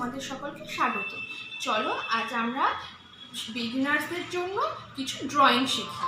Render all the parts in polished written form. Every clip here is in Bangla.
তোমাদের সকলকে স্বাগত। চলো আজ আমরা বিগিনার্সদের জন্য কিছু ড্রয়িং শিখি।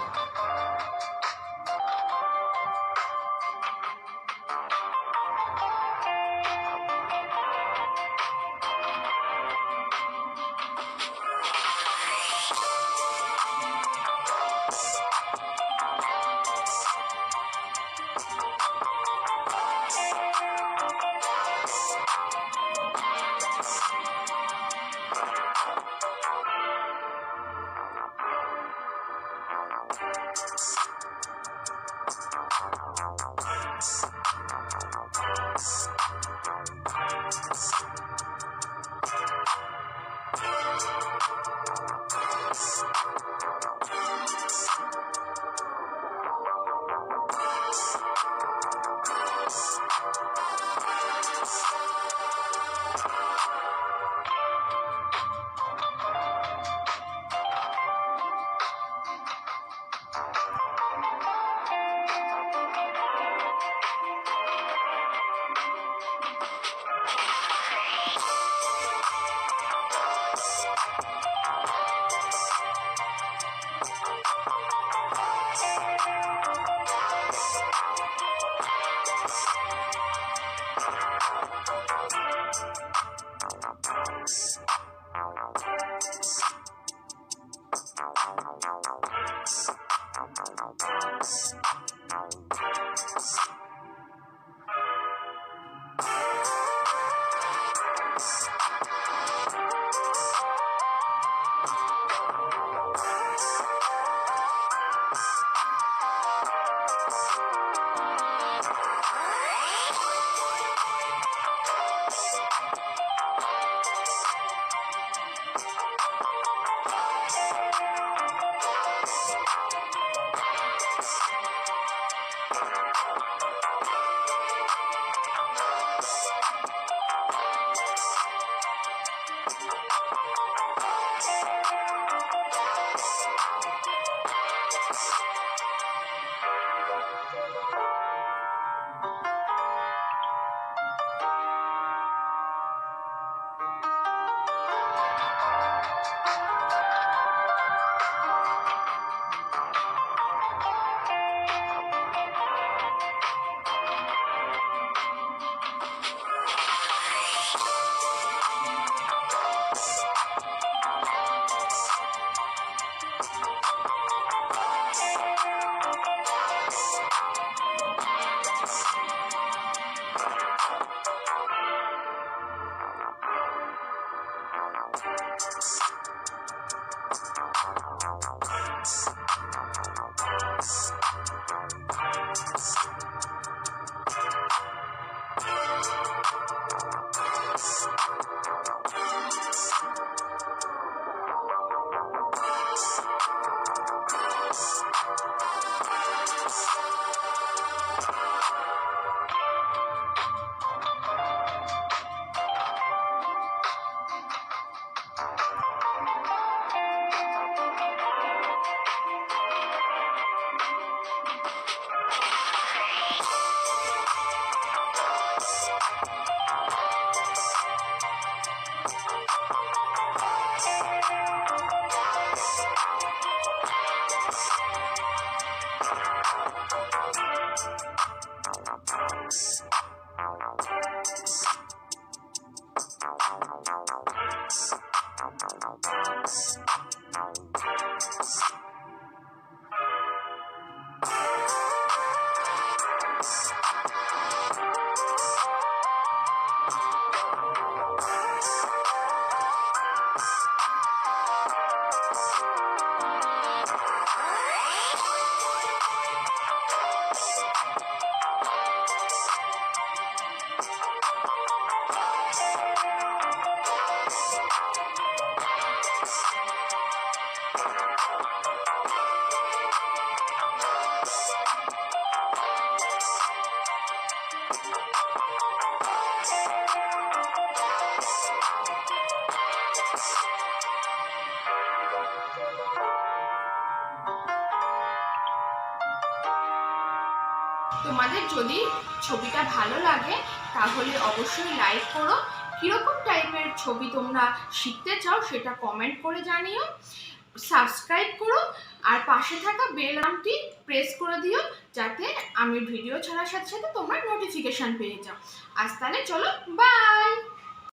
তোমাদের যদি ছবিটা ভালো লাগে তাহলে অবশ্যই লাইক করো কীরকম টাইপের ছবি তোমরা শিখতে চাও সেটা কমেন্ট করে জানিও। সাবস্ক্রাইব করো আর পাশে থাকা বেল আইকনটি প্রেস করে দিও, যাতে আমি ভিডিও ছাড়ার সাথে সাথে তোমরা নোটিফিকেশান পেয়ে যাও। আজ তাহলে চলো, বাই।